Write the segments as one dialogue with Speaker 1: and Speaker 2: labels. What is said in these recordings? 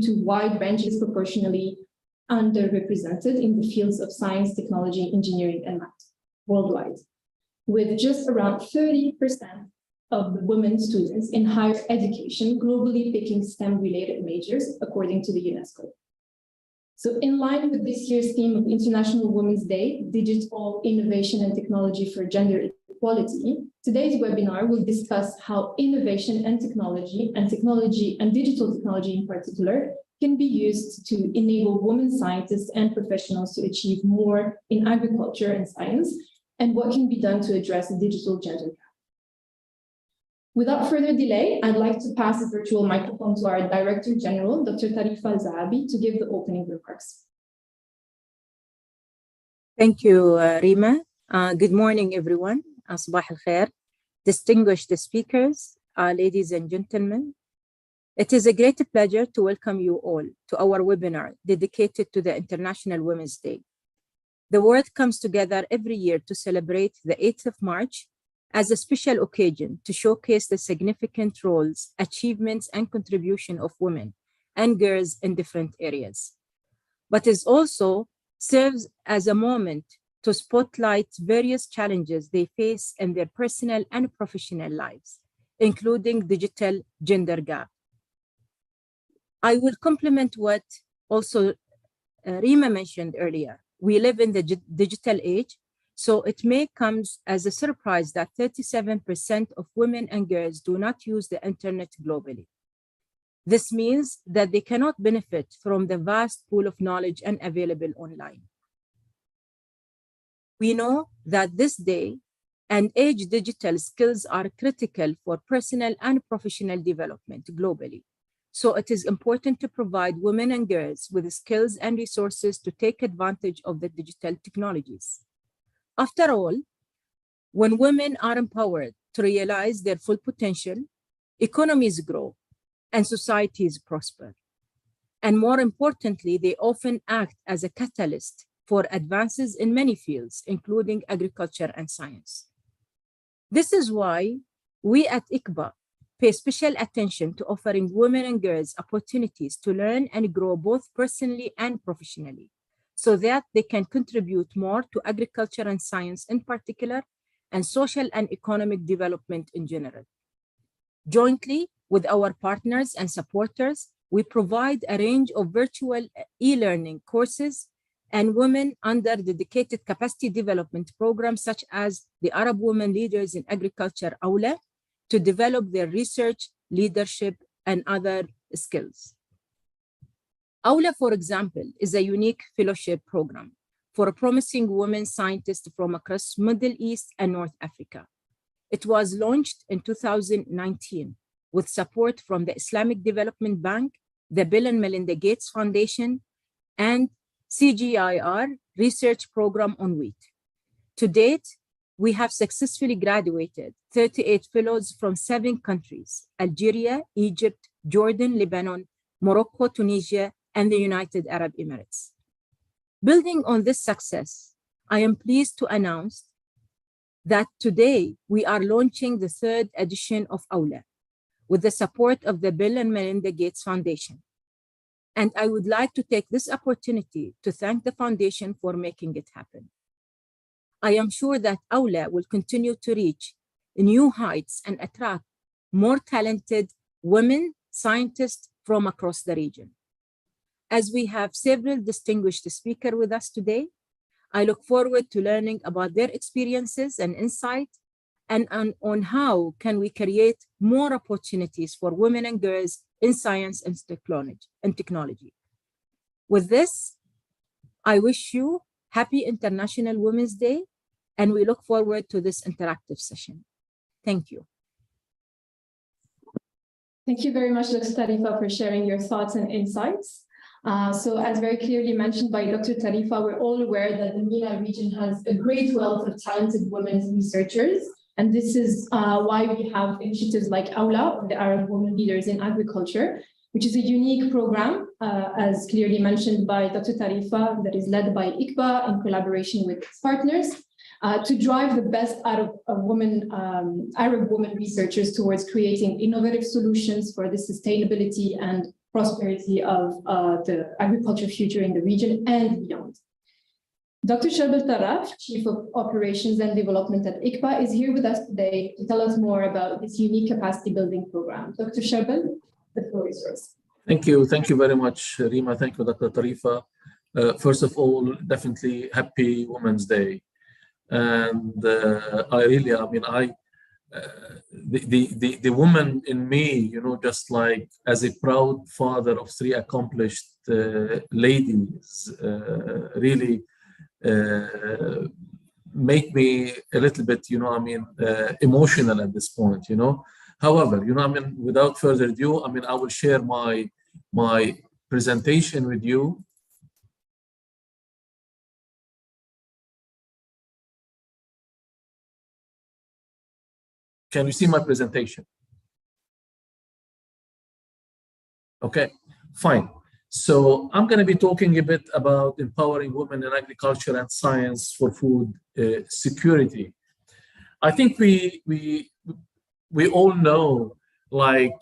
Speaker 1: to wide ranges disproportionately underrepresented in the fields of science, technology, engineering, and math worldwide, with just around 30% of the women students in higher education globally picking STEM-related majors, according to the UNESCO. So in line with this year's theme of International Women's Day, Digital Innovation and Technology for Gender Equality, today's webinar will discuss how innovation and technology and digital technology in particular can be used to enable women scientists and professionals to achieve more in agriculture and science, and what can be done to address the digital gender gap. Without further delay, I'd like to pass the virtual microphone to our Director General, Dr. Tarifa Al-Zahabi, to give the opening remarks.
Speaker 2: Thank you, Rima. Good morning, everyone. Sabah al-khair. Distinguished speakers, ladies and gentlemen. It is a great pleasure to welcome you all to our webinar dedicated to the International Women's Day. The world comes together every year to celebrate the 8th of March as a special occasion to showcase the significant roles, achievements, and contribution of women and girls in different areas. But it also serves as a moment to spotlight various challenges they face in their personal and professional lives, including digital gender gap. I will complement what also Rima mentioned earlier. We live in the digital age, so it may come as a surprise that 37% of women and girls do not use the internet globally. This means that they cannot benefit from the vast pool of knowledge and available online. We know that this day and age digital skills are critical for personal and professional development globally. So it is important to provide women and girls with skills and resources to take advantage of the digital technologies. After all, when women are empowered to realize their full potential, economies grow and societies prosper. And more importantly, they often act as a catalyst for advances in many fields, including agriculture and science. This is why we at ICBA pay special attention to offering women and girls opportunities to learn and grow both personally and professionally, so that they can contribute more to agriculture and science in particular, and social and economic development in general. Jointly with our partners and supporters, we provide a range of virtual e-learning courses and women under dedicated capacity development programs such as the Arab Women Leaders in Agriculture, AULA, to develop their research, leadership, and other skills. AULA, for example, is a unique fellowship program for promising women scientists from across Middle East and North Africa. It was launched in 2019 with support from the Islamic Development Bank, the Bill and Melinda Gates Foundation, and CGIAR Research Program on Wheat. To date, we have successfully graduated 38 fellows from 7 countries: Algeria, Egypt, Jordan, Lebanon, Morocco, Tunisia, and the United Arab Emirates. Building on this success, I am pleased to announce that today we are launching the 3rd edition of AULA with the support of the Bill and Melinda Gates Foundation. And I would like to take this opportunity to thank the foundation for making it happen. I am sure that AULA will continue to reach new heights and attract more talented women scientists from across the region. As we have several distinguished speakers with us today, I look forward to learning about their experiences and insight, and on how can we create more opportunities for women and girls in science and technology. With this, I wish you happy International Women's Day, and we look forward to this interactive session. Thank you.
Speaker 1: Thank you very much, Dr. Tarifa, for sharing your thoughts and insights. So as very clearly mentioned by Dr. Tarifa, we're all aware that the MENA region has a great wealth of talented women researchers. And this is why we have initiatives like AULA, or the Arab Women Leaders in Agriculture, which is a unique program, as clearly mentioned by Dr. Tarifa, that is led by ICBA in collaboration with its partners, to drive the best out of Arab women researchers towards creating innovative solutions for the sustainability and prosperity of the agriculture future in the region and beyond. Dr. Sharbel Taraf, Chief of Operations and Development at ICBA, is here with us today to tell us more about this unique capacity building program. Dr. Sharbel, the floor is yours.
Speaker 3: Thank you. Thank you very much, Rima. Thank you, Dr. Tarifa. First of all, definitely happy Women's Day. And the woman in me, you know, just like as a proud father of three accomplished ladies, really make me a little bit, you know, emotional at this point, you know. However, you know, without further ado, I will share my presentation with you. Can you see my presentation? Okay, fine. So I'm going to be talking a bit about empowering women in agriculture and science for food security. I think we all know, like,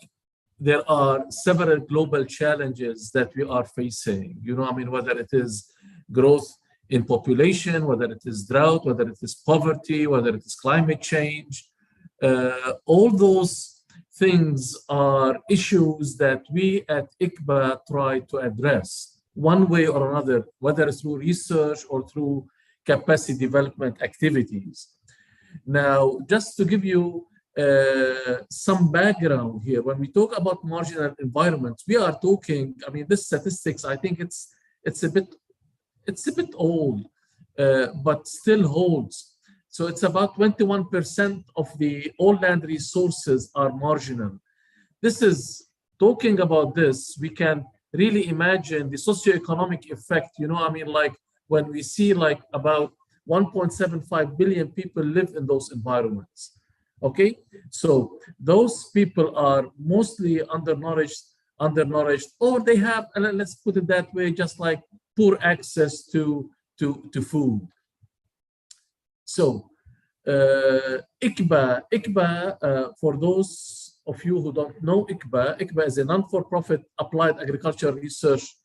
Speaker 3: there are several global challenges that we are facing, you know, whether it is growth in population, whether it is drought, whether it is poverty, whether it is climate change. All those things are issues that we at ICBA try to address one way or another, whether through research or through capacity development activities. Now, just to give you some background here, when we talk about marginal environments, we are talking, this statistics, I think it's a bit old, but still holds. So it's about 21% of the all land resources are marginal. This is talking about this, we can really imagine the socioeconomic effect, you know, like when we see like about 1.75 billion people live in those environments. Okay, so those people are mostly undernourished, or they have, and let's put it that way, just like poor access to food. So ICBA, for those of you who don't know ICBA is a non-for-profit applied agriculture research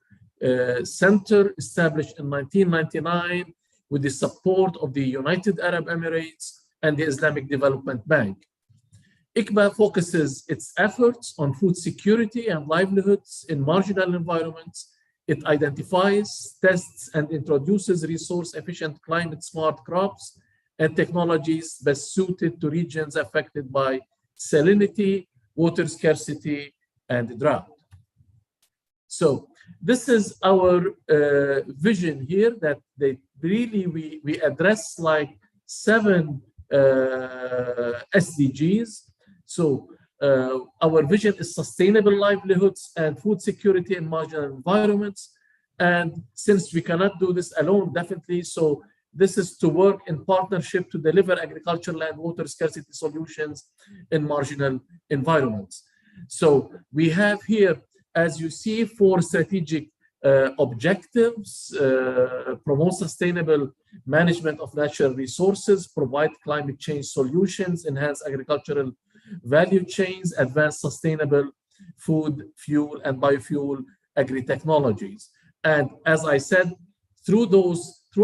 Speaker 3: center established in 1999 with the support of the United Arab Emirates and the Islamic Development Bank. ICBA focuses its efforts on food security and livelihoods in marginal environments. It identifies, tests, and introduces resource-efficient climate-smart crops and technologies best suited to regions affected by salinity, water scarcity, and drought. So this is our vision here, that we address like 7 SDGs. So our vision is sustainable livelihoods and food security in marginal environments. And since we cannot do this alone, definitely, so this is to work in partnership to deliver agricultural and water scarcity solutions in marginal environments. So we have here, as you see, 4 strategic objectives: promote sustainable management of natural resources, provide climate change solutions, enhance agricultural value chains, advance sustainable food, fuel, and biofuel agri-technologies. And as I said, through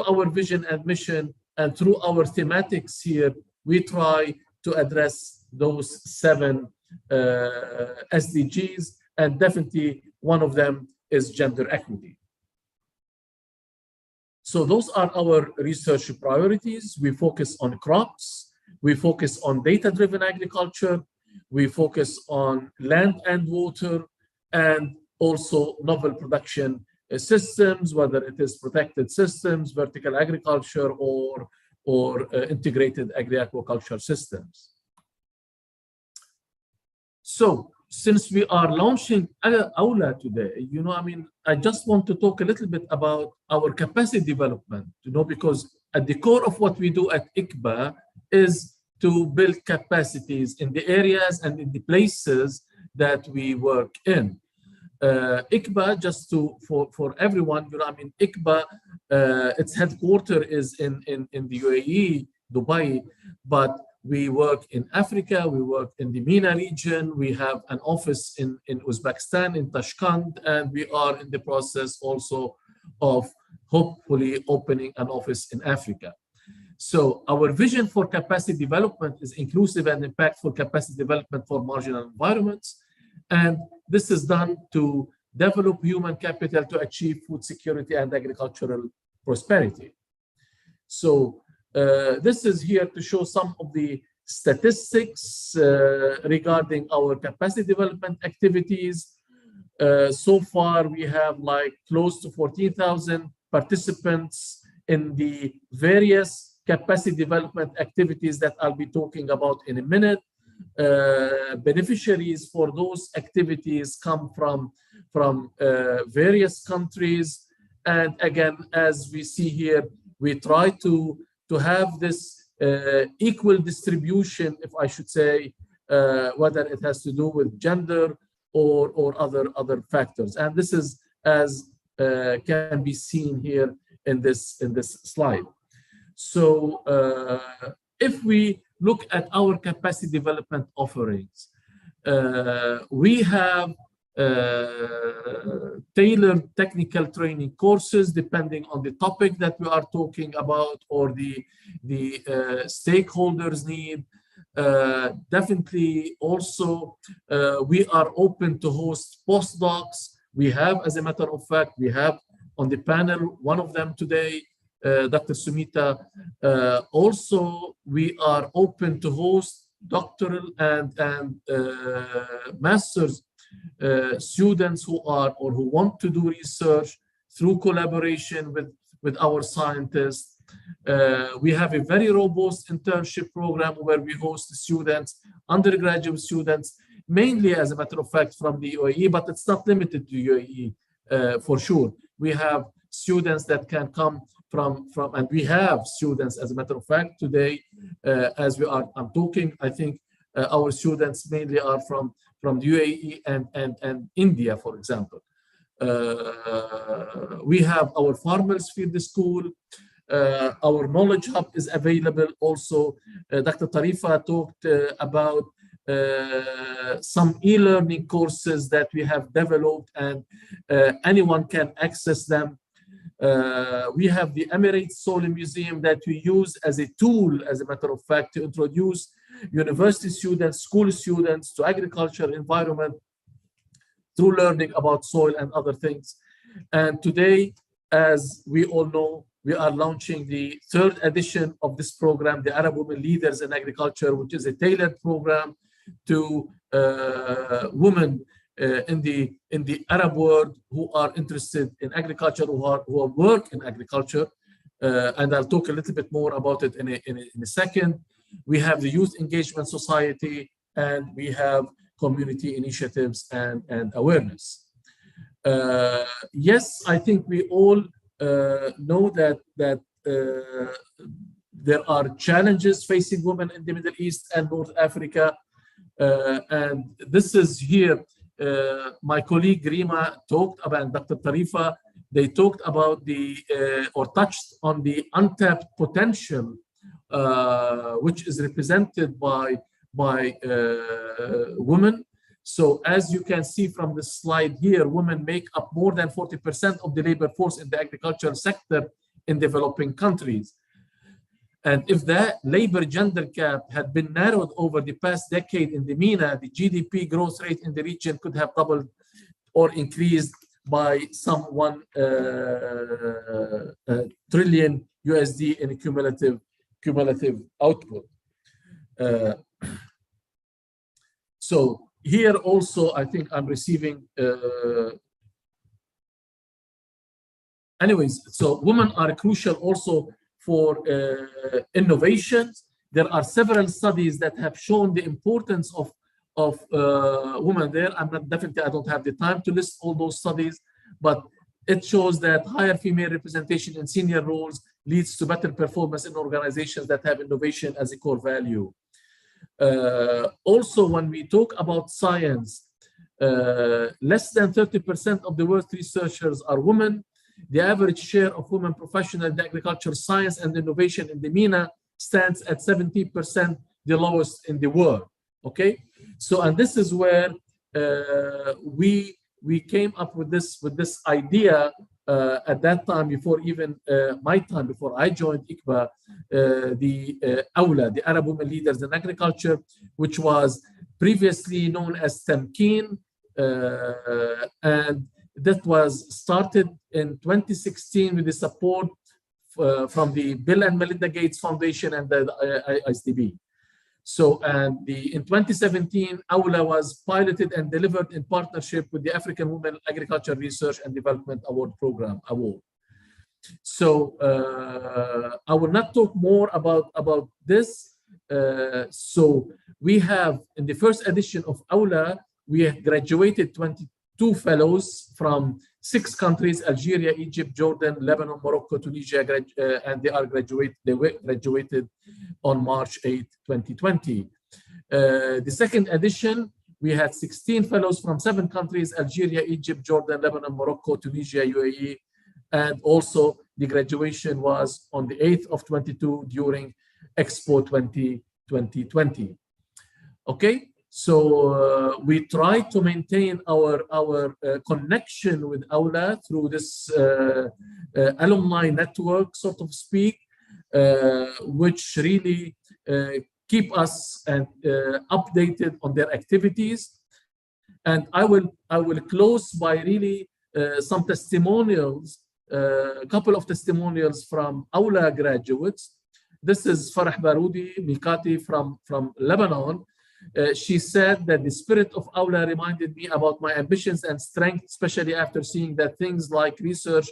Speaker 3: our vision and mission, and through our thematics here, we try to address those 7 SDGs, and definitely one of them is gender equity. So those are our research priorities. We focus on crops, we focus on data-driven agriculture, we focus on land and water, and also novel production systems, whether it is protected systems, vertical agriculture, or integrated agri-aquaculture systems. So since we are launching Aula today, you know, I just want to talk a little bit about our capacity development, you know, because at the core of what we do at ICBA is to build capacities in the areas and in the places that we work in. ICBA, just for everyone, you know, ICBA, its headquarters is in the UAE, Dubai, but We work in Africa, we work in the MENA region, we have an office in Uzbekistan, in Tashkent, and we are in the process also of hopefully opening an office in Africa. So our vision for capacity development is inclusive and impactful capacity development for marginal environments. And this is done to develop human capital to achieve food security and agricultural prosperity. So this is here to show some of the statistics regarding our capacity development activities. So far, we have like close to 14,000 participants in the various capacity development activities that I'll be talking about in a minute. Beneficiaries for those activities come from various countries. And again, as we see here, we try to have this equal distribution, if I should say, whether it has to do with gender or other factors. And this is as can be seen here in this slide. So if we look at our capacity development offerings, we have tailored technical training courses depending on the topic that we are talking about or the stakeholders need. Definitely also we are open to host postdocs. We have, as a matter of fact, we have on the panel one of them today, Dr. Sumita. Also, we are open to host doctoral and master's students who are or who want to do research through collaboration with our scientists. We have a very robust internship program where we host students, undergraduate students, mainly as a matter of fact from the UAE, but it's not limited to UAE for sure. We have students that can come from and we have students, as a matter of fact, today, as I'm talking, I think our students mainly are from the UAE and India, for example. We have our farmers field school. Our knowledge hub is available also. Dr. Tarifa talked about some e-learning courses that we have developed and anyone can access them. We have the Emirates Solar Museum that we use as a tool, as a matter of fact, to introduce university students, school students to agriculture, environment, through learning about soil and other things. And today, as we all know, we are launching the 3rd edition of this program, the Arab Women Leaders in Agriculture, which is a tailored program to women in the Arab world who are interested in agriculture, who work in agriculture. And I'll talk a little bit more about it in a second. We have the Youth Engagement Society, and we have community initiatives and awareness. Yes, I think we all know that there are challenges facing women in the Middle East and North Africa. And this is here, my colleague Rima talked about, and Dr. Tarifa, they talked about or touched on the untapped potential, which is represented by women. So as you can see from the slide here, women make up more than 40% of the labor force in the agricultural sector in developing countries. And if that labor gender gap had been narrowed over the past decade in the MENA, the GDP growth rate in the region could have doubled or increased by some $1 trillion USD in cumulative output. So here also, I think I'm receiving, anyways, so women are crucial also for innovations. There are several studies that have shown the importance of women there. I don't have the time to list all those studies, but it shows that higher female representation in senior roles leads to better performance in organizations that have innovation as a core value. Also, when we talk about science, less than 30% of the world's researchers are women. The average share of women professionals in agriculture, science, and innovation in the MENA stands at 70%, the lowest in the world. Okay, so and this is where we came up with this idea at that time, before even my time, before I joined ICBA, the AULA, the Arab Women Leaders in Agriculture, which was previously known as Tamkeen, and that was started in 2016 with the support from the Bill and Melinda Gates Foundation and the ISDB. So, and in 2017, AULA was piloted and delivered in partnership with the African Women Agriculture Research and Development Award Program, AWARD. So, I will not talk more about this. So, we have, in the first edition of AULA, we have graduated 22 fellows from 6 countries: Algeria, Egypt, Jordan, Lebanon, Morocco, Tunisia, and they were graduated on March 8, 2020. The second edition, we had 16 fellows from 7 countries: Algeria, Egypt, Jordan, Lebanon, Morocco, Tunisia, UAE, and also the graduation was on the 8th of 22 during Expo 2020. Okay. So we try to maintain our connection with AULA through this alumni network, so to speak, which really keep us updated on their activities. And I will close by really some testimonials, a couple of testimonials from AULA graduates. This is Farah Baroudi Mikati from Lebanon. She said that the spirit of AULA reminded me about my ambitions and strength, especially after seeing that things like research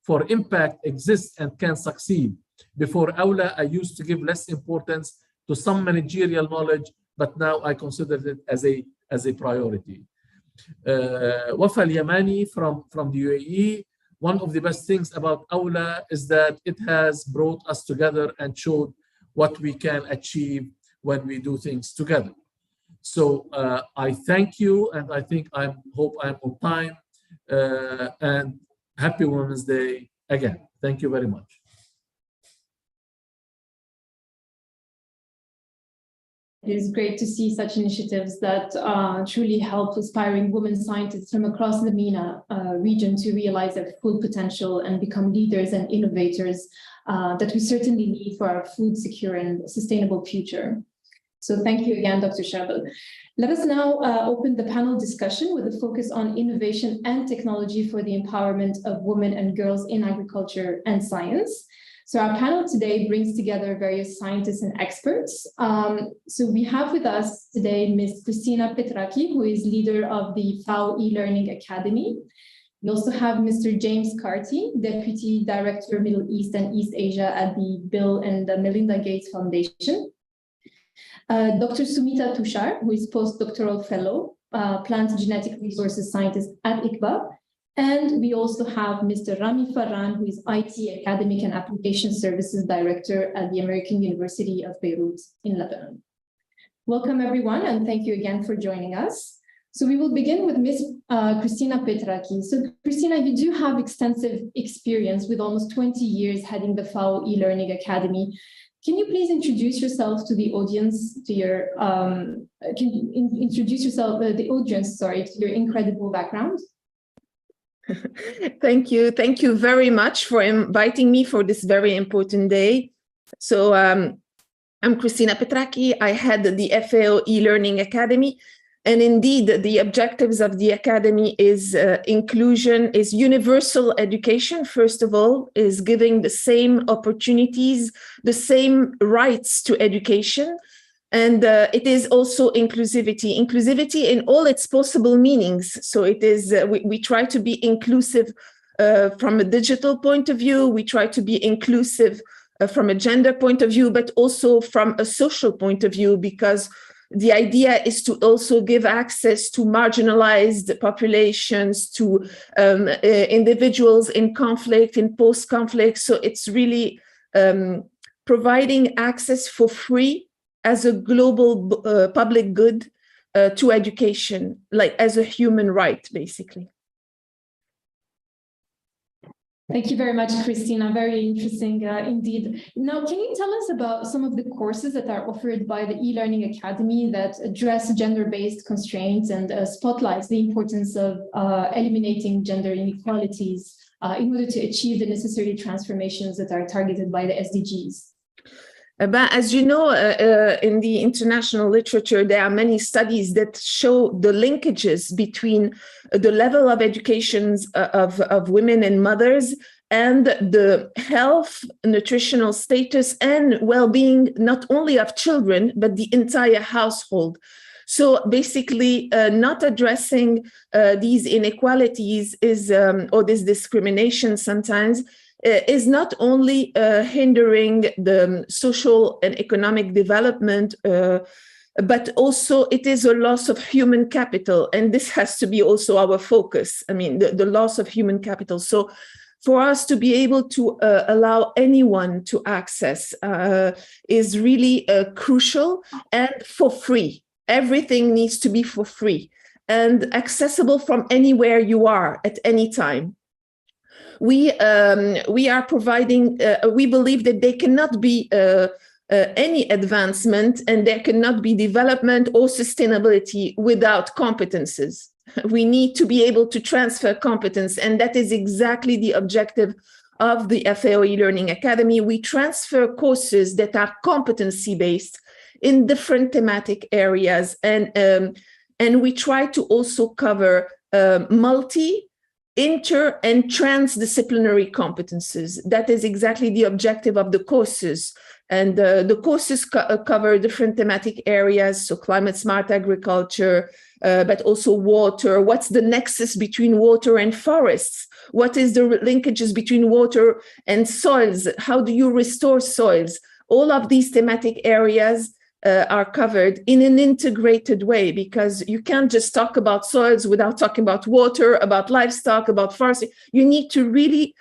Speaker 3: for impact exist and can succeed. Before AULA, I used to give less importance to some managerial knowledge, but now I consider it as a priority. Wafa Al-Yamani from the UAE, one of the best things about AULA is that it has brought us together and showed what we can achieve when we do things together. So I thank you, and I think hope I'm on time, and happy Women's Day again. Thank you very much.
Speaker 1: It is great to see such initiatives that truly help aspiring women scientists from across the MENA region to realize their full potential and become leaders and innovators that we certainly need for our food secure and sustainable future. So thank you again, Dr. Shabel. Let us now open the panel discussion with a focus on innovation and technology for the empowerment of women and girls in agriculture and science. So our panel today brings together various scientists and experts. So we have with us today Ms. Christina Petraki, who is leader of the FAO ELearning Academy. We also have Mr. James Carty, Deputy Director, Middle East and East Asia at the Bill and Melinda Gates Foundation. Dr. Sumita Tushar, who is postdoctoral fellow, plant genetic resources scientist at ICBA. And we also have Mr. Rami Farran, who is IT Academic and Application Services Director at the American University of Beirut in Lebanon. Welcome, everyone, and thank you again for joining us. So we will begin with Ms. Christina Petraki. So Christina, you do have extensive experience with almost 20 years heading the FAO ELearning Academy. Can you please introduce yourself to the audience, to your, to your incredible background?
Speaker 4: Thank you. Thank you very much for inviting me for this very important day. So I'm Christina Petraki. I head the FAO ELearning Academy. And indeed, the objectives of the Academy is inclusion, is universal education, first of all, is giving the same opportunities, the same rights to education. And it is also inclusivity in all its possible meanings. So it is, we try to be inclusive from a digital point of view. We try to be inclusive from a gender point of view, but also from a social point of view, because the idea is to also give access to marginalized populations, to individuals in conflict, in post-conflict. So it's really providing access for free as a global public good to education, like as a human right, basically.
Speaker 1: Thank you very much, Christina. Very interesting indeed. Now, can you tell us about some of the courses that are offered by the ELearning Academy that address gender-based constraints and spotlights the importance of eliminating gender inequalities in order to achieve the necessary transformations that are targeted by the SDGs?
Speaker 4: But as you know, in the international literature, there are many studies that show the linkages between the level of education of women and mothers and the health, nutritional status, and well-being, not only of children, but the entire household. So basically, not addressing these inequalities is, or this discrimination sometimes, is not only hindering the social and economic development, but also it is a loss of human capital. And this has to be also our focus. I mean, the loss of human capital. So for us to be able to allow anyone to access is really crucial and for free. Everything needs to be for free and accessible from anywhere you are at any time. We are providing, we believe that there cannot be any advancement and there cannot be development or sustainability without competences. We need to be able to transfer competence, and that is exactly the objective of the FAO eLearning Academy. We transfer courses that are competency-based in different thematic areas, and we try to also cover multi, inter, and transdisciplinary competences. That is exactly the objective of the courses. And the courses cover different thematic areas, so climate smart agriculture, but also water. What's the nexus between water and forests? What is the linkages between water and soils? How do you restore soils? All of these thematic areas are covered in an integrated way, because you can't just talk about soils without talking about water, about livestock, about forestry. You need to really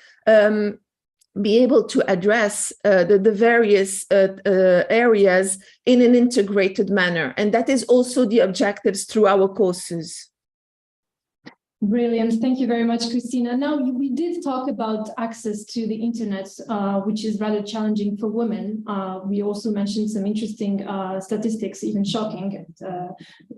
Speaker 4: be able to address the various areas in an integrated manner. And that is also the objectives through our courses.
Speaker 1: Brilliant. Thank you very much, Christina. Now, we did talk about access to the internet, which is rather challenging for women. We also mentioned some interesting statistics, even shocking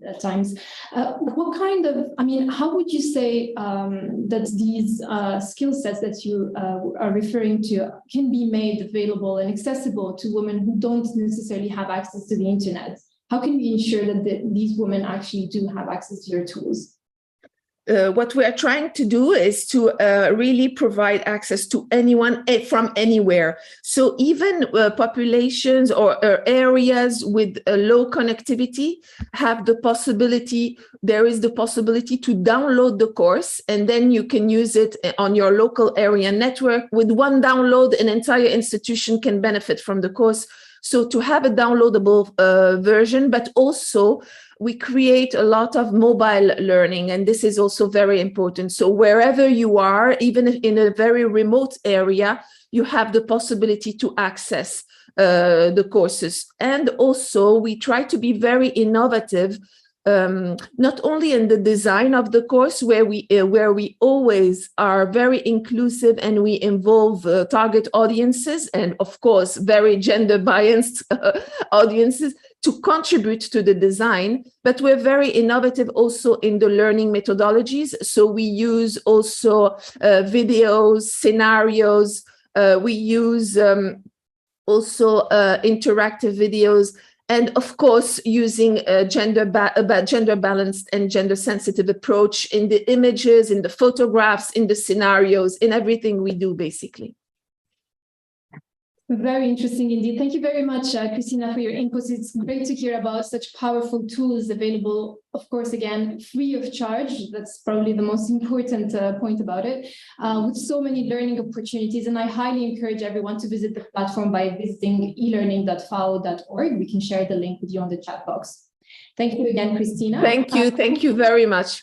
Speaker 1: at times. What kind of, I mean, how would you say that these skill sets that you are referring to can be made available and accessible to women who don't necessarily have access to the internet? How can we ensure that these women actually do have access to your tools?
Speaker 4: What we are trying to do is to really provide access to anyone from anywhere. So even populations or areas with low connectivity have the possibility, there is the possibility to download the course, and then you can use it on your local area network. With one download, an entire institution can benefit from the course. So to have a downloadable version, but also we create a lot of mobile learning, and this is also very important. So wherever you are, even in a very remote area, you have the possibility to access the courses. And also we try to be very innovative, not only in the design of the course, where we always are very inclusive and we involve target audiences, and of course very gender biased audiences to contribute to the design, but we're very innovative also in the learning methodologies. So we use also videos, scenarios, we use also interactive videos, and of course, using a gender balanced and gender sensitive approach in the images, in the photographs, in the scenarios, in everything we do, basically.
Speaker 1: Very interesting indeed. Thank you very much, Christina, for your inputs. It's great to hear about such powerful tools available, of course, again, free of charge. That's probably the most important point about it, with so many learning opportunities. And I highly encourage everyone to visit the platform by visiting elearning.fao.org. We can share the link with you on the chat box. Thank you again, Christina.
Speaker 4: Thank you. Thank you very much.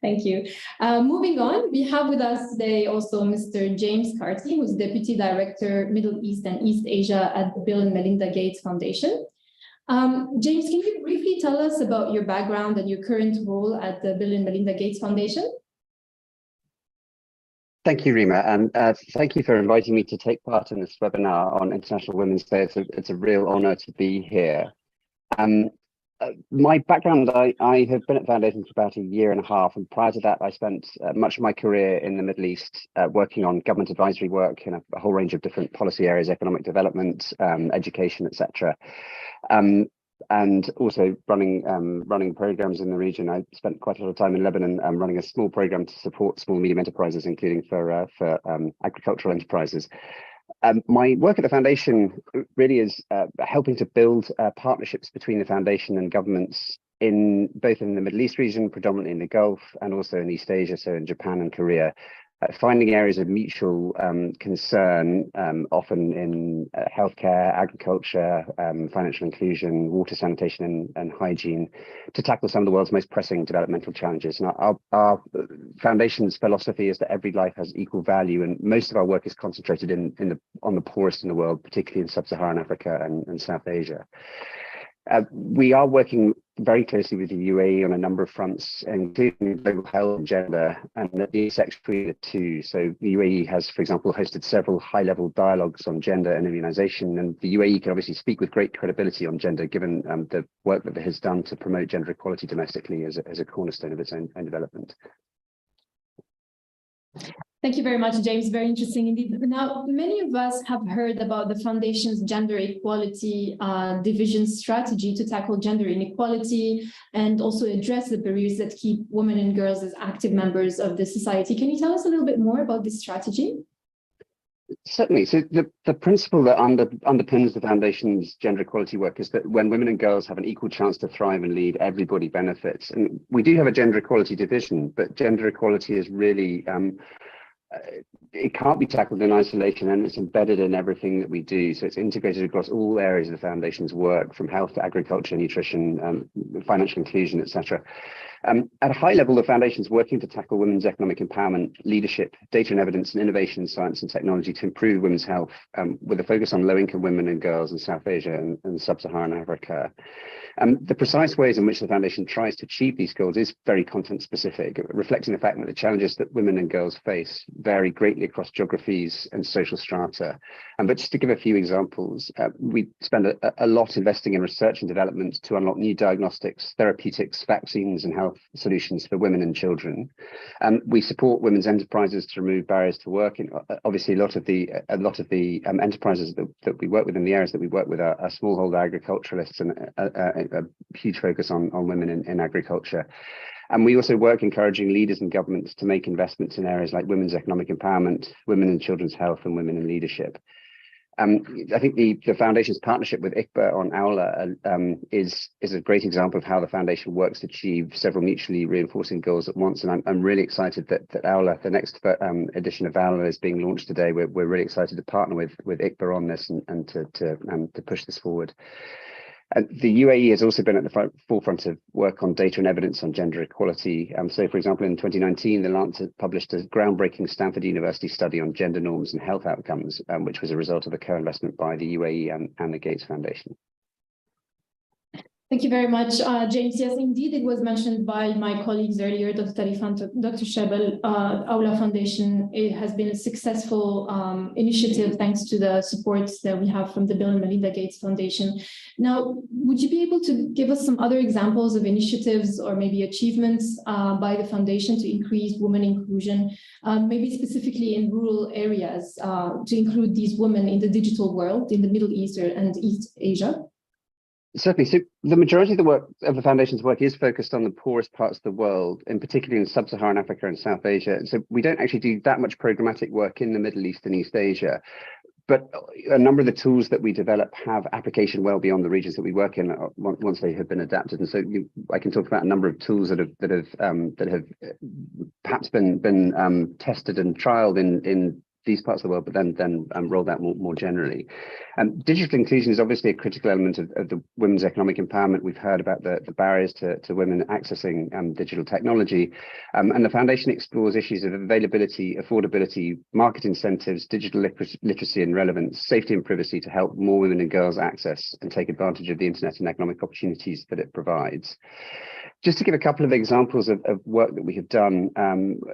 Speaker 1: Thank you. Moving on, we have with us today also Mr. James Carty, who's Deputy Director, Middle East and East Asia at the Bill and Melinda Gates Foundation. James, can you briefly tell us about your background and your current role at the Bill and Melinda Gates Foundation?
Speaker 5: Thank you, Rima, and thank you for inviting me to take part in this webinar on International Women's Day. It's a real honour to be here. My background, I have been at Foundation for about 1.5 years, and prior to that, I spent much of my career in the Middle East working on government advisory work in a whole range of different policy areas, economic development, education, etc. And also running programs in the region. I spent quite a lot of time in Lebanon running a small program to support small and medium enterprises, including for agricultural enterprises. My work at the foundation really is helping to build partnerships between the foundation and governments both in the Middle East region, predominantly in the Gulf, and also in East Asia, so in Japan and Korea. Finding areas of mutual concern, often in healthcare, agriculture, financial inclusion, water, sanitation, and hygiene, to tackle some of the world's most pressing developmental challenges. And our foundation's philosophy is that every life has equal value, and most of our work is concentrated on the poorest in the world, particularly in sub-Saharan Africa and South Asia. We are working very closely with the UAE on a number of fronts, including global health and gender, and the intersection between the two. So the UAE has, for example, hosted several high-level dialogues on gender and immunization, and the UAE can obviously speak with great credibility on gender, given the work that it has done to promote gender equality domestically as a cornerstone of its own development.
Speaker 1: Thank you very much, James. Very interesting indeed. Now, many of us have heard about the Foundation's gender equality division strategy to tackle gender inequality and also address the barriers that keep women and girls as active members of the society. Can you tell us a little bit more about this strategy?
Speaker 5: Certainly. So the principle that underpins the Foundation's gender equality work is that when women and girls have an equal chance to thrive and lead, everybody benefits. And we do have a gender equality division, but gender equality is really it can't be tackled in isolation, and it's embedded in everything that we do. So it's integrated across all areas of the Foundation's work, from health to agriculture, nutrition, financial inclusion, etc. At a high level, the Foundation's working to tackle women's economic empowerment, leadership, data and evidence, and innovation in science and technology to improve women's health, with a focus on low-income women and girls in South Asia and sub-Saharan Africa. The precise ways in which the Foundation tries to achieve these goals is very content-specific, reflecting the fact that the challenges that women and girls face vary greatly across geographies and social strata. But just to give a few examples, we spend a lot investing in research and development to unlock new diagnostics, therapeutics, vaccines, and health solutions for women and children. We support women's enterprises to remove barriers to work. And obviously, a lot of the enterprises that we work with in the areas that we work with are smallholder agriculturalists, and a huge focus on women in agriculture. And we also work encouraging leaders and governments to make investments in areas like women's economic empowerment, women and children's health, and women in leadership. I think the Foundation's partnership with ICBA on Aula is a great example of how the Foundation works to achieve several mutually reinforcing goals at once. And I'm really excited that Aula, the next edition of Aula, is being launched today. We're really excited to partner with ICBA on this and to push this forward. The UAE has also been at the forefront of work on data and evidence on gender equality. So, for example, in 2019, the Lancet published a groundbreaking Stanford University study on gender norms and health outcomes, which was a result of a co-investment by the UAE and the Gates Foundation.
Speaker 1: Thank you very much, James. Yes, indeed, it was mentioned by my colleagues earlier, Dr. Tarifan, Dr. Shabel. Aula Foundation, it has been a successful initiative thanks to the support that we have from the Bill and Melinda Gates Foundation. Now, would you be able to give us some other examples of initiatives or maybe achievements by the Foundation to increase women inclusion, maybe specifically in rural areas, to include these women in the digital world, in the Middle East and East Asia?
Speaker 5: Certainly. So the majority of the work of the Foundation's work is focused on the poorest parts of the world, and particularly in sub-Saharan Africa and South Asia. So we don't actually do that much programmatic work in the Middle East and East Asia. But a number of the tools that we develop have application well beyond the regions that we work in once they have been adapted. And so I can talk about a number of tools that have perhaps been tested and trialed in these parts of the world, but then rolled out more generally. Digital inclusion is obviously a critical element of the women's economic empowerment. We've heard about the barriers to women accessing digital technology, and the Foundation explores issues of availability, affordability, market incentives, digital literacy and relevance, safety and privacy to help more women and girls access and take advantage of the internet and economic opportunities that it provides. Just to give a couple of examples of work that we have done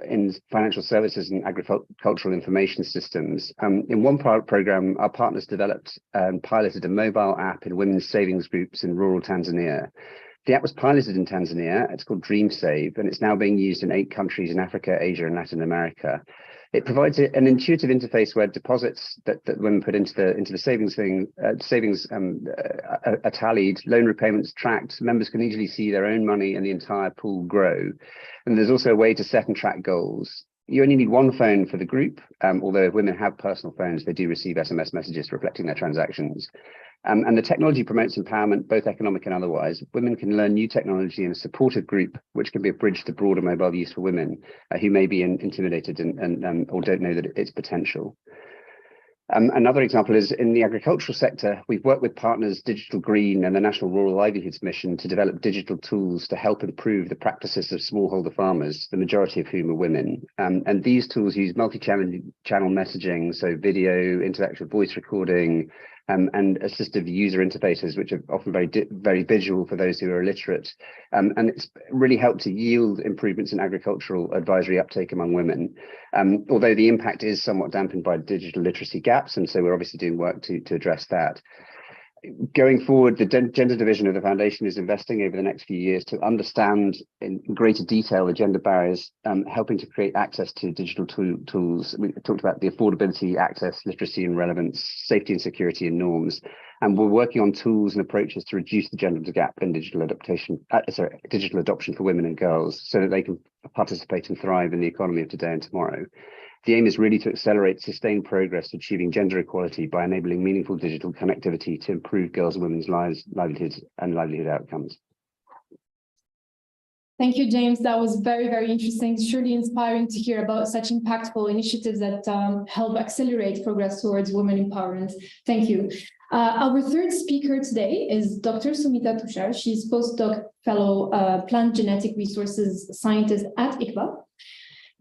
Speaker 5: in financial services and agricultural information systems. In one program, our partners developed and piloted a mobile app in women's savings groups in rural Tanzania. The app was piloted in Tanzania. It's called Dream Save, and it's now being used in 8 countries in Africa, Asia, and Latin America. It provides an intuitive interface where deposits that women put into the savings are tallied, loan repayments tracked. Members can easily see their own money and the entire pool grow. And there's also a way to set and track goals. You only need one phone for the group, although if women have personal phones, they do receive SMS messages reflecting their transactions. And the technology promotes empowerment, both economic and otherwise. Women can learn new technology in a supportive group, which can be a bridge to broader mobile use for women who may be intimidated and or don't know that its potential. Another example is in the agricultural sector, we've worked with partners Digital Green and the National Rural Livelihoods Mission to develop digital tools to help improve the practices of smallholder farmers, the majority of whom are women. And these tools use multi-channel messaging, so video, interactive voice recording, and assistive user interfaces, which are often very visual for those who are illiterate. And it's really helped to yield improvements in agricultural advisory uptake among women, although the impact is somewhat dampened by digital literacy gaps. And so we're obviously doing work to address that. Going forward, the gender division of the foundation is investing over the next few years to understand in greater detail the gender barriers, helping to create access to digital tools. We talked about the affordability, access, literacy and relevance, safety and security and norms. And we're working on tools and approaches to reduce the gender gap in digital adoption for women and girls so that they can participate and thrive in the economy of today and tomorrow. The aim is really to accelerate sustained progress to achieving gender equality by enabling meaningful digital connectivity to improve girls' and women's lives, livelihoods, and livelihood outcomes.
Speaker 1: Thank you, James. That was very, very interesting. It's truly inspiring to hear about such impactful initiatives that help accelerate progress towards women empowerment. Thank you. Our third speaker today is Dr. Sumita Tushar. She's postdoc fellow plant genetic resources scientist at ICBA.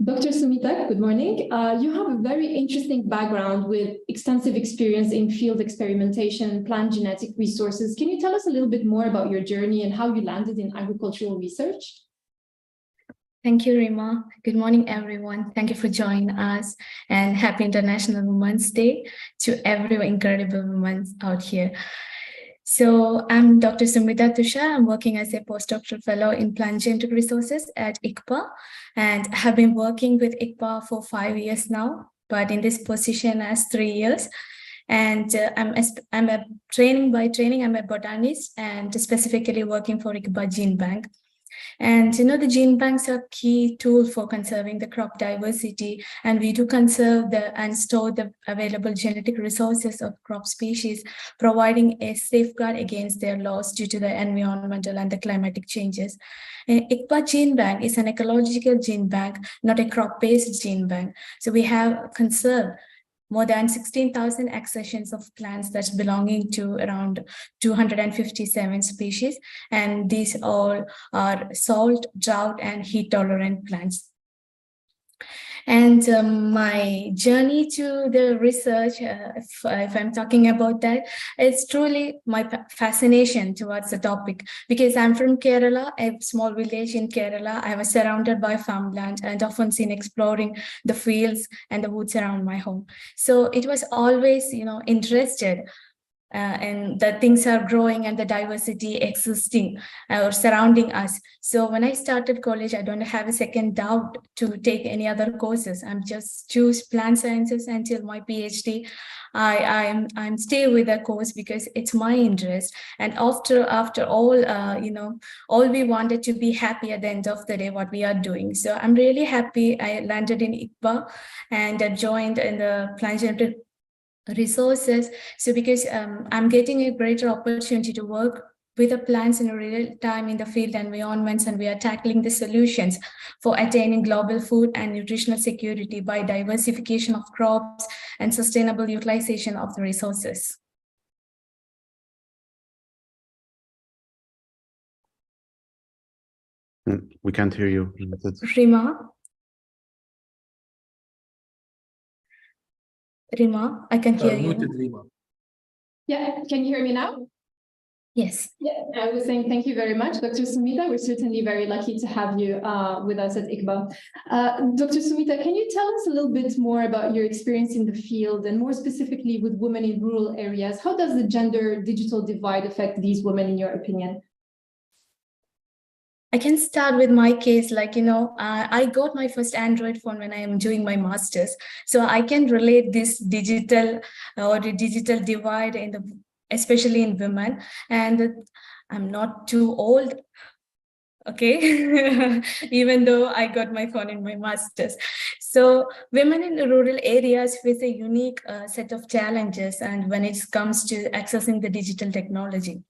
Speaker 1: Dr. Sumita, good morning. You have a very interesting background with extensive experience in field experimentation and plant genetic resources. Can you tell us a little bit more about your journey and how you landed in agricultural research?
Speaker 6: Thank you, Rima. Good morning, everyone. Thank you for joining us, and happy International Women's Day to every incredible women out here. So I'm Dr. Sumita Tushar. I'm working as a postdoctoral fellow in plant genetic resources at ICBA, and I have been working with ICBA for 5 years now, but in this position as 3 years. And I'm a training I'm a botanist and specifically working for ICBA Gene Bank. And the gene banks are a key tool for conserving the crop diversity, and we do conserve and store the available genetic resources of crop species, providing a safeguard against their loss due to the environmental and the climatic changes. ICBA Gene Bank is an ecological gene bank, not a crop-based gene bank. So we have conserved more than 16,000 accessions of plants that's belonging to around 257 species. And these all are salt, drought, and heat-tolerant plants. And my journey to the research, if I'm talking about that, it's truly my fascination towards the topic, because I'm from Kerala, a small village in Kerala. I was surrounded by farmland and often seen exploring the fields and the woods around my home. So it was always, interested and that things are growing and the diversity existing or surrounding us. So when I started college, I don't have a second doubt to take any other courses. I'm just choose plant sciences until my PhD. I'm stay with the course because it's my interest. And after all, all we wanted to be happy at the end of the day, what we are doing. So I'm really happy I landed in ICBA and joined in the plant genetic resources. So because I'm getting a greater opportunity to work with the plants in real time in the field environments, and we are tackling the solutions for attaining global food and nutritional security by diversification of crops and sustainable utilization of the resources.
Speaker 7: We can't hear you.
Speaker 6: Rima, I can hear you.
Speaker 1: Yeah, can you hear me now?
Speaker 6: Yes.
Speaker 1: Yeah, I was saying thank you very much, Dr. Sumita. We're certainly very lucky to have you with us at ICBA. Dr. Sumita, can you tell us a little bit more about your experience in the field and more specifically with women in rural areas? How does the gender digital divide affect these women in your opinion?
Speaker 6: I can start with my case, like, I got my first Android phone when I am doing my master's. So I can relate this digital or the digital divide especially in women. And I'm not too old, okay, even though I got my phone in my master's. So women in the rural areas face a unique set of challenges, and when it comes to accessing the digital technology.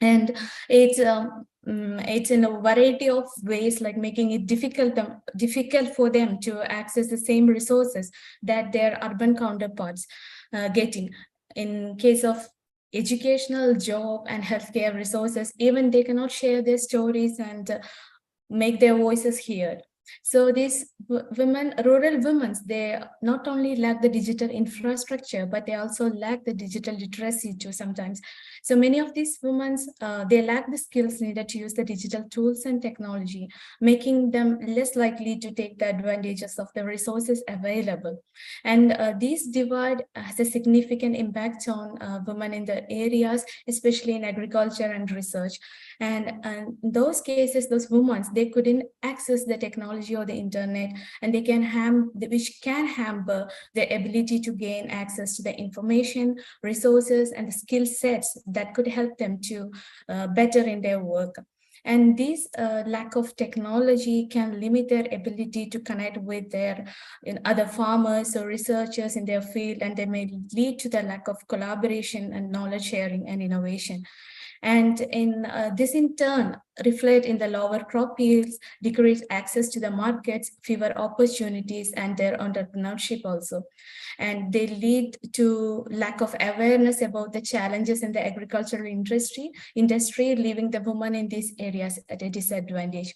Speaker 6: And it's in a variety of ways, like making it difficult for them to access the same resources that their urban counterparts getting. In case of educational, job, and healthcare resources, even they cannot share their stories and make their voices heard. So these rural women, they not only lack the digital infrastructure, but they also lack the digital literacy too sometimes. So many of these women, they lack the skills needed to use the digital tools and technology, making them less likely to take the advantages of the resources available. And this divide has a significant impact on women in the areas, especially in agriculture and research. And in those cases, those women, they couldn't access the technology or the internet, and which can hamper their ability to gain access to the information, resources, and the skill sets that could help them to better in their work. And this lack of technology can limit their ability to connect with their other farmers or researchers in their field, and they may lead to the lack of collaboration and knowledge sharing and innovation. And this in turn reflect in the lower crop yields, decreased access to the markets, fewer opportunities, and their entrepreneurship also. And they lead to lack of awareness about the challenges in the agricultural industry, leaving the women in these areas at a disadvantage.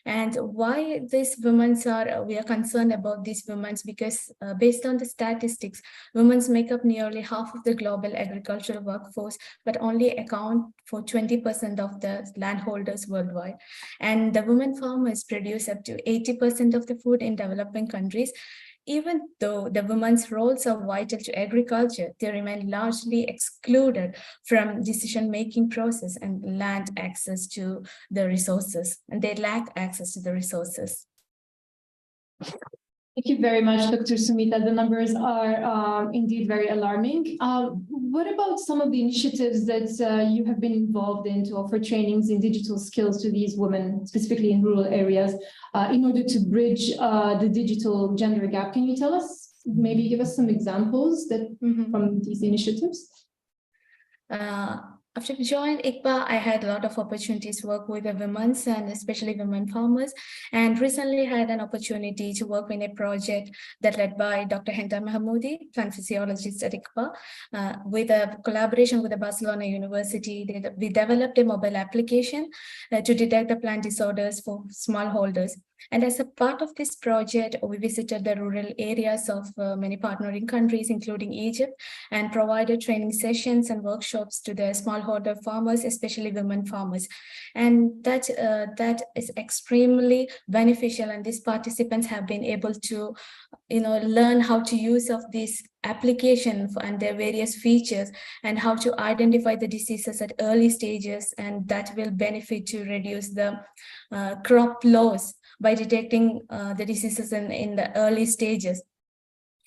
Speaker 6: And why we are concerned about these women, because based on the statistics, women make up nearly half of the global agricultural workforce, but only account for 20% of the landholders worldwide. And the women farmers produce up to 80% of the food in developing countries. Even though the women's roles are vital to agriculture, they remain largely excluded from decision-making process and land access to the resources, and they lack access to the resources.
Speaker 1: Thank you very much, Dr. Sumita. The numbers are indeed very alarming. What about some of the initiatives that you have been involved in to offer trainings in digital skills to these women, specifically in rural areas, in order to bridge the digital gender gap? Can you tell us, maybe give us some examples from these initiatives?
Speaker 6: After I joined ICBA, I had a lot of opportunities to work with the women and especially women farmers. And recently had an opportunity to work in a project that led by Dr. Henta Mahmoudi, plant physiologist at ICBA, with a collaboration with the Barcelona University. We developed a mobile application to detect the plant disorders for smallholders. And as a part of this project, we visited the rural areas of many partnering countries, including Egypt, and provided training sessions and workshops to the smallholder farmers, especially women farmers. And that is extremely beneficial. And these participants have been able to, learn how to use of this application and their various features, and how to identify the diseases at early stages, and that will benefit to reduce the crop loss by detecting the diseases in the early stages.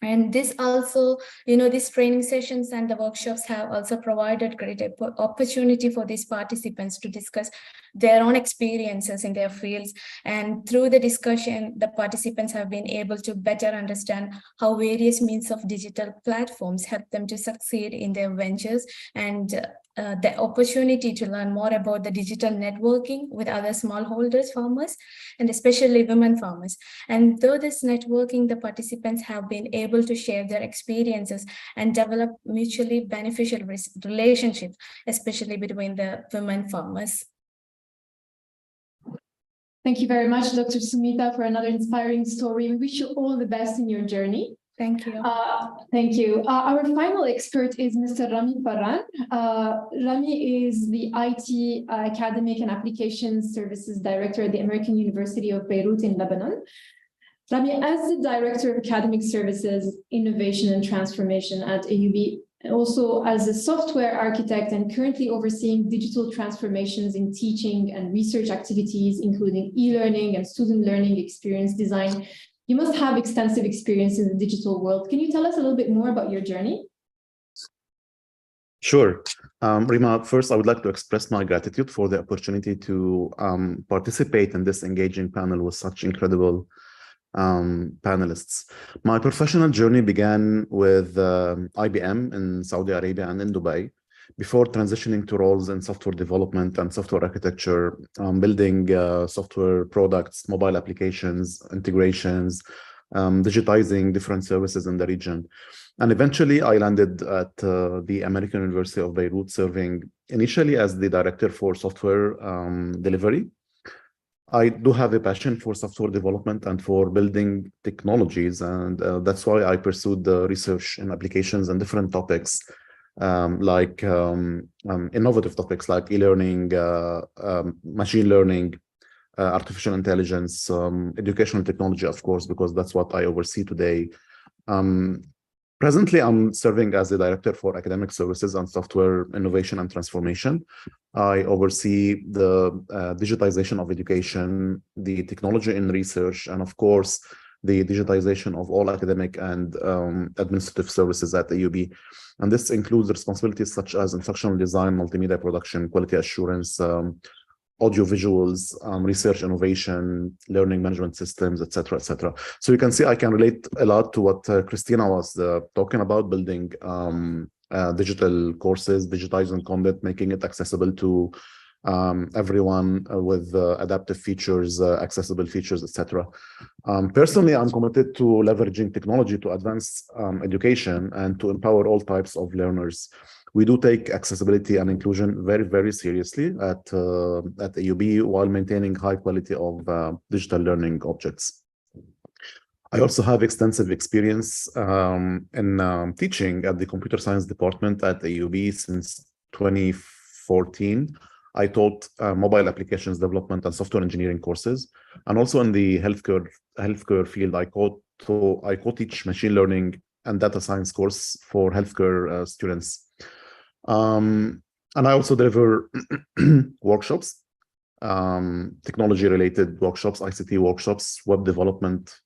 Speaker 6: And this also, these training sessions and the workshops have also provided great opportunity for these participants to discuss their own experiences in their fields. And through the discussion, the participants have been able to better understand how various means of digital platforms help them to succeed in their ventures, and the opportunity to learn more about the digital networking with other smallholders farmers, and especially women farmers. And through this networking, the participants have been able to share their experiences and develop mutually beneficial relationships, especially between the women farmers.
Speaker 1: Thank you very much, Dr. Sumita, for another inspiring story. We wish you all the best in your journey.
Speaker 6: Thank you.
Speaker 1: Thank you. Our final expert is Mr. Rami Farran. Rami is the IT Academic and Application Services Director at the American University of Beirut in Lebanon. Rami, as the Director of Academic Services, Innovation and Transformation at AUB, also as a software architect and currently overseeing digital transformations in teaching and research activities, including e-learning and student learning experience design, you must have extensive experience in the digital world. Can you tell us a little bit more about your journey?
Speaker 7: Sure. Rima, first, I would like to express my gratitude for the opportunity to participate in this engaging panel with such incredible panelists. My professional journey began with IBM in Saudi Arabia and in Dubai, before transitioning to roles in software development and software architecture, building software products, mobile applications, integrations, digitizing different services in the region. And eventually I landed at the American University of Beirut, serving initially as the director for software delivery. I do have a passion for software development and for building technologies, and that's why I pursued the research in applications and different topics, like innovative topics like e-learning, machine learning, artificial intelligence, educational technology, of course, because that's what I oversee today. Presently, I'm serving as the Director for Academic Services and Software Innovation and Transformation. I oversee the digitization of education, the technology in research, and of course, the digitization of all academic and administrative services at AUB. And this includes responsibilities such as instructional design, multimedia production, quality assurance, audio visuals, research innovation, learning management systems, etc., etc. So you can see I can relate a lot to what Christina was talking about, building digital courses, digitizing content, making it accessible to everyone with adaptive features, accessible features, etc. Personally, I'm committed to leveraging technology to advance education and to empower all types of learners. We do take accessibility and inclusion very, very seriously at AUB while maintaining high quality of digital learning objects. I also have extensive experience in teaching at the computer science department at AUB since 2014. I taught mobile applications development and software engineering courses, and also in the healthcare field, I co-teach machine learning and data science course for healthcare students. And I also deliver workshops, technology-related workshops, ICT workshops, web development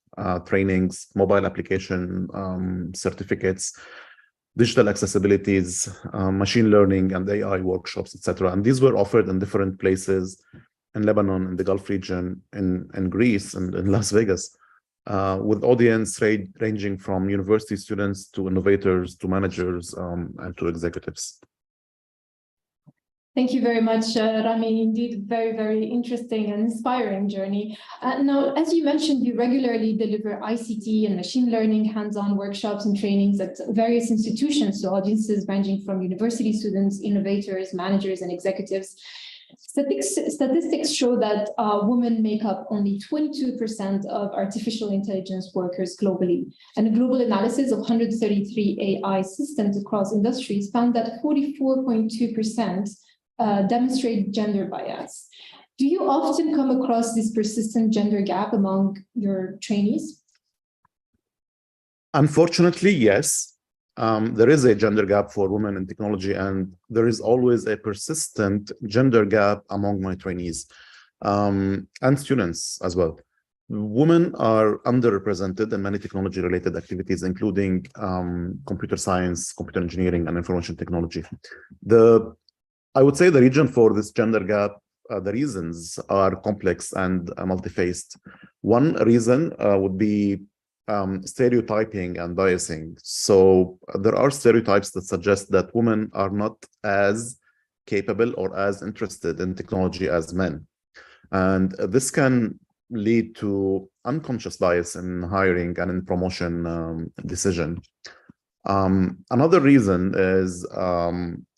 Speaker 7: trainings, mobile application certificates, digital accessibilities, machine learning and AI workshops, etc. And these were offered in different places in Lebanon, in the Gulf region, in Greece, and in Las Vegas, with audience ranging from university students to innovators to managers and to executives.
Speaker 1: Thank you very much, Rami. Indeed, very, very interesting and inspiring journey. Now, as you mentioned, you regularly deliver ICT and machine learning hands-on workshops and trainings at various institutions to audiences ranging from university students, innovators, managers, and executives. Statistics show that women make up only 22% of artificial intelligence workers globally. And a global analysis of 133 AI systems across industries found that 44.2% demonstrate gender bias. Do you often come across this persistent gender gap among your trainees?
Speaker 7: Unfortunately, yes. There is a gender gap for women in technology, and there is always a persistent gender gap among my trainees and students as well. Women are underrepresented in many technology-related activities, including computer science, computer engineering, and information technology. I would say the reason for this gender gap, the reasons are complex and multi-faced. One reason would be stereotyping and biasing. So there are stereotypes that suggest that women are not as capable or as interested in technology as men. And this can lead to unconscious bias in hiring and in promotion decision. Another reason is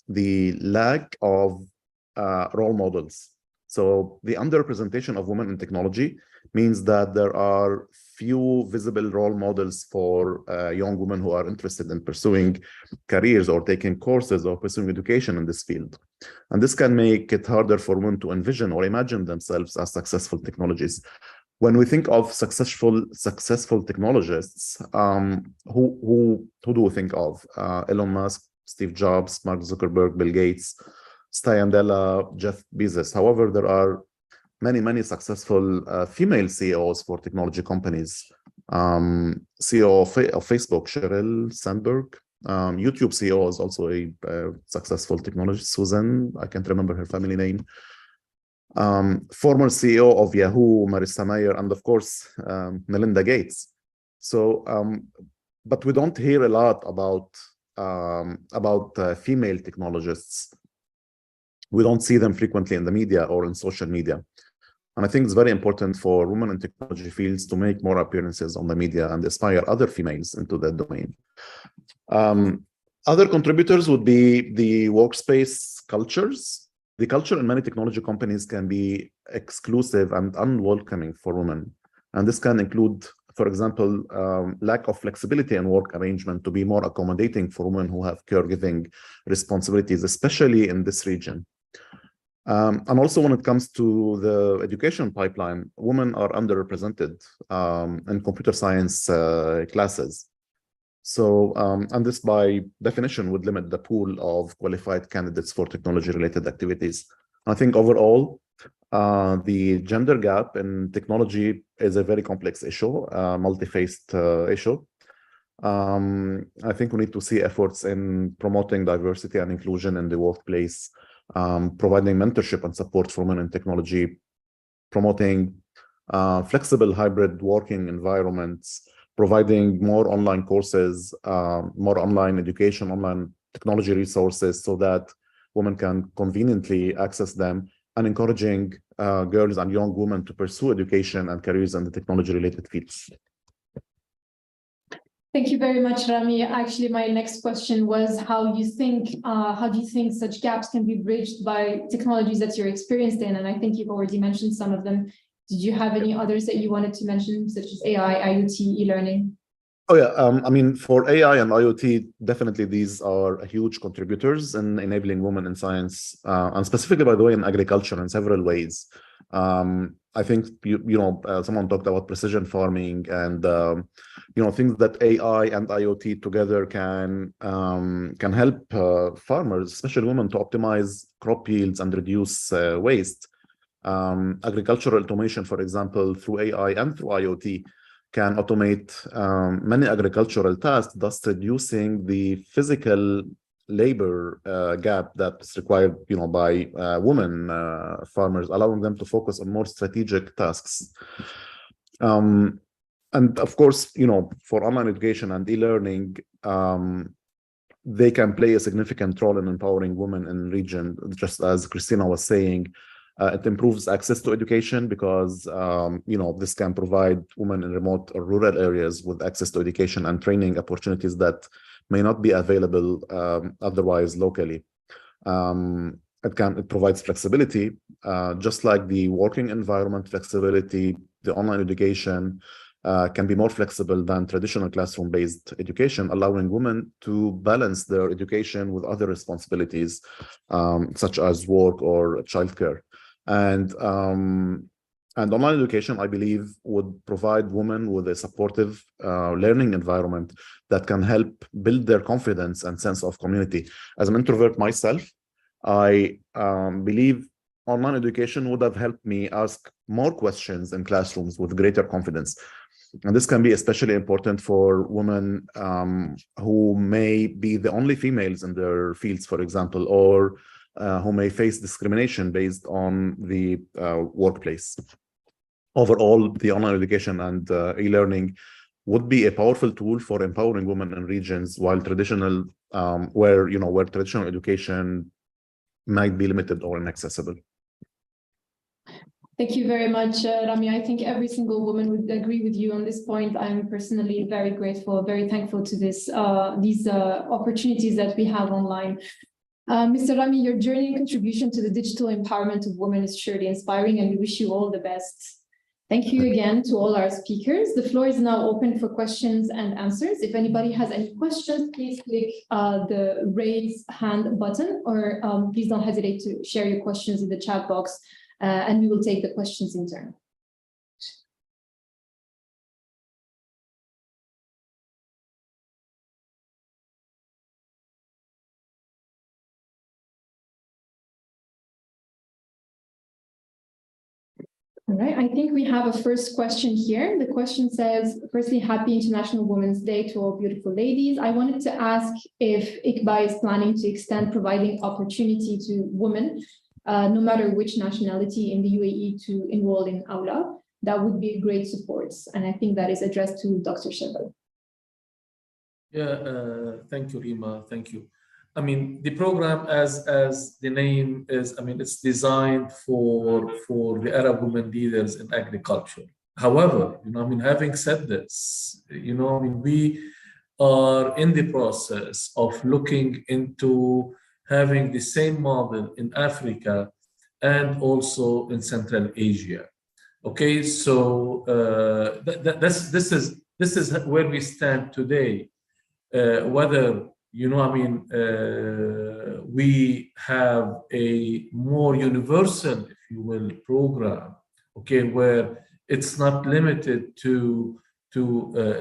Speaker 7: the lack of role models. So the underrepresentation of women in technology means that there are few visible role models for young women who are interested in pursuing careers or taking courses or pursuing education in this field. And this can make it harder for women to envision or imagine themselves as successful technologists. When we think of successful technologists, who do we think of? Elon Musk, Steve Jobs, Mark Zuckerberg, Bill Gates, Satya Nadella, Jeff Bezos. However, there are many successful female CEOs for technology companies. CEO of Facebook, Sheryl Sandberg. YouTube CEO is also a successful technologist, Susan. I can't remember her family name. Former CEO of Yahoo, Marissa Mayer, and of course, Melinda Gates. So, but we don't hear a lot about female technologists. We don't see them frequently in the media or in social media. And I think it's very important for women in technology fields to make more appearances on the media and inspire other females into that domain. Other contributors would be the workspace cultures. The culture in many technology companies can be exclusive and unwelcoming for women. And this can include, for example, lack of flexibility in work arrangement to be more accommodating for women who have caregiving responsibilities, especially in this region. And also when it comes to the education pipeline, women are underrepresented in computer science classes. So, and this by definition would limit the pool of qualified candidates for technology-related activities. I think overall, the gender gap in technology is a very complex issue, multi-faced issue. I think we need to see efforts in promoting diversity and inclusion in the workplace, providing mentorship and support for women in technology, promoting flexible hybrid working environments, providing more online courses, more online education, online technology resources so that women can conveniently access them, and encouraging girls and young women to pursue education and careers in the technology-related fields.
Speaker 1: Thank you very much, Rami. Actually, my next question was how do you think such gaps can be bridged by technologies that you're experienced in? And I think you've already mentioned some of them. Did you have any others that you wanted to mention, such as AI, IoT, e-learning?
Speaker 7: Oh yeah, I mean, for AI and IoT, definitely these are huge contributors in enabling women in science, and specifically, by the way, in agriculture in several ways. I think, someone talked about precision farming and, things that AI and IoT together can help farmers, especially women, to optimize crop yields and reduce waste. Agricultural automation, for example, through AI and through IoT, can automate many agricultural tasks, thus reducing the physical labor gap that's required, by women farmers, allowing them to focus on more strategic tasks. And of course, for online education and e-learning, they can play a significant role in empowering women in the region, just as Christina was saying. It improves access to education because, this can provide women in remote or rural areas with access to education and training opportunities that may not be available otherwise locally. It provides flexibility, just like the working environment flexibility. The online education can be more flexible than traditional classroom-based education, allowing women to balance their education with other responsibilities, such as work or childcare. And online education, I believe, would provide women with a supportive learning environment that can help build their confidence and sense of community. As an introvert myself, I believe online education would have helped me ask more questions in classrooms with greater confidence. And this can be especially important for women who may be the only females in their fields, for example, or who may face discrimination based on the workplace. Overall, the online education and e-learning would be a powerful tool for empowering women in regions while traditional, where traditional education might be limited or inaccessible.
Speaker 1: Thank you very much, Rami. I think every single woman would agree with you on this point. I'm personally very grateful, very thankful to these opportunities that we have online. Mr. Rami, your journey and contribution to the digital empowerment of women is surely inspiring, and we wish you all the best. Thank you again to all our speakers. The floor is now open for questions and answers. If anybody has any questions, please click the raise hand button, or please don't hesitate to share your questions in the chat box, and we will take the questions in turn. All right, I think we have a first question here. The question says, firstly, happy International Women's Day to all beautiful ladies. I wanted to ask if ICBA is planning to extend providing opportunity to women, no matter which nationality in the UAE, to enroll in Aula. That would be a great support. And I think that is addressed to Dr. Shebel.
Speaker 3: Yeah, thank you, Rima. Thank you. I mean, the program, as the name is, I mean, it's designed for the Arab women leaders in agriculture. However, you know, I mean, having said this, you know, I mean, we are in the process of looking into having the same model in Africa and also in Central Asia. Okay, so this is where we stand today. Whether, you know, I mean, we have a more universal, if you will, program, okay, where it's not limited to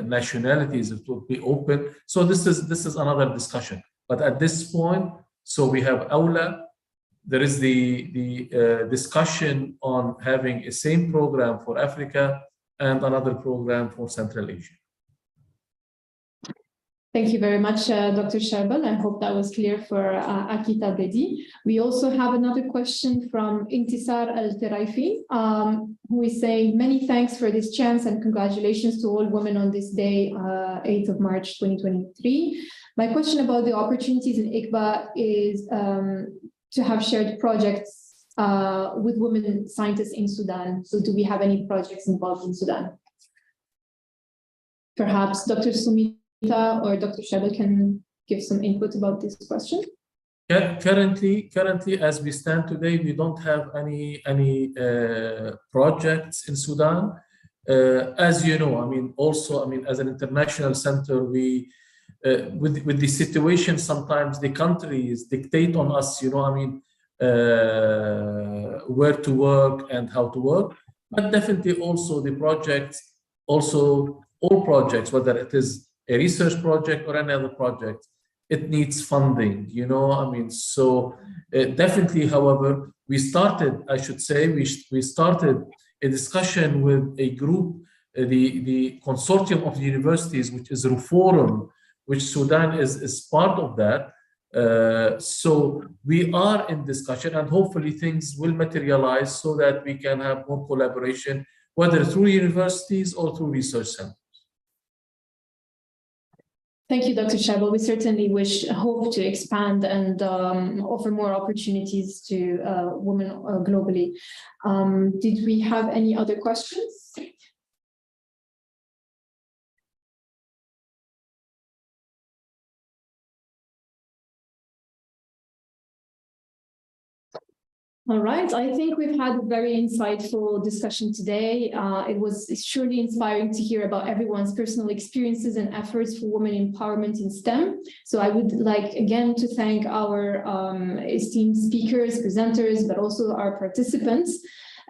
Speaker 3: nationalities, it will be open. So this is another discussion. But at this point, so we have Aula. There is the discussion on having a same program for Africa and another program for Central Asia.
Speaker 1: Thank you very much, Dr. Sharbal. I hope that was clear for Akita Bedi. We also have another question from Intisar Al-Teraifi, who is saying, many thanks for this chance and congratulations to all women on this day, 8th of March, 2023. My question about the opportunities in ICBA is to have shared projects with women scientists in Sudan. So do we have any projects involved in Sudan? Perhaps Dr. Sumita or Dr. Shebel can give some input about this question.
Speaker 3: Currently, as we stand today, we don't have any projects in Sudan. As you know, I mean, also, I mean, as an international center, we with the situation, sometimes the countries dictate on us, you know, I mean, where to work and how to work. But definitely also the projects, also all projects, whether it is a research project or any other project, it needs funding, you know, I mean, so definitely, however, we started, I should say, we started a discussion with a group, the consortium of the universities, which is Reform, which Sudan is part of that. So we are in discussion and hopefully things will materialize so that we can have more collaboration, whether through universities or through research centers.
Speaker 1: Thank you, Dr. Shebel. We certainly hope to expand and offer more opportunities to women globally. Did we have any other questions? All right, I think we've had a very insightful discussion today. It was surely inspiring to hear about everyone's personal experiences and efforts for women empowerment in STEM. So I would like again to thank our esteemed speakers, presenters, but also our participants.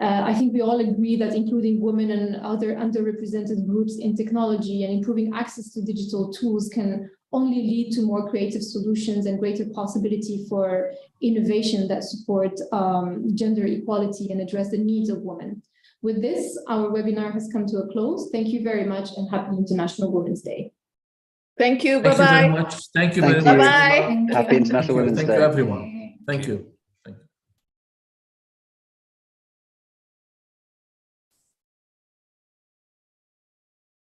Speaker 1: I think we all agree that including women and other underrepresented groups in technology and improving access to digital tools can only lead to more creative solutions and greater possibility for innovation that support gender equality and address the needs of women. With this, our webinar has come to a close. Thank you very much and happy International Women's Day.
Speaker 4: Thank you.
Speaker 3: Bye-bye. Thank you very much. Thank you very much.
Speaker 4: Bye-bye.
Speaker 5: Happy International Women's Day.
Speaker 3: Thank you, everyone. Thank you.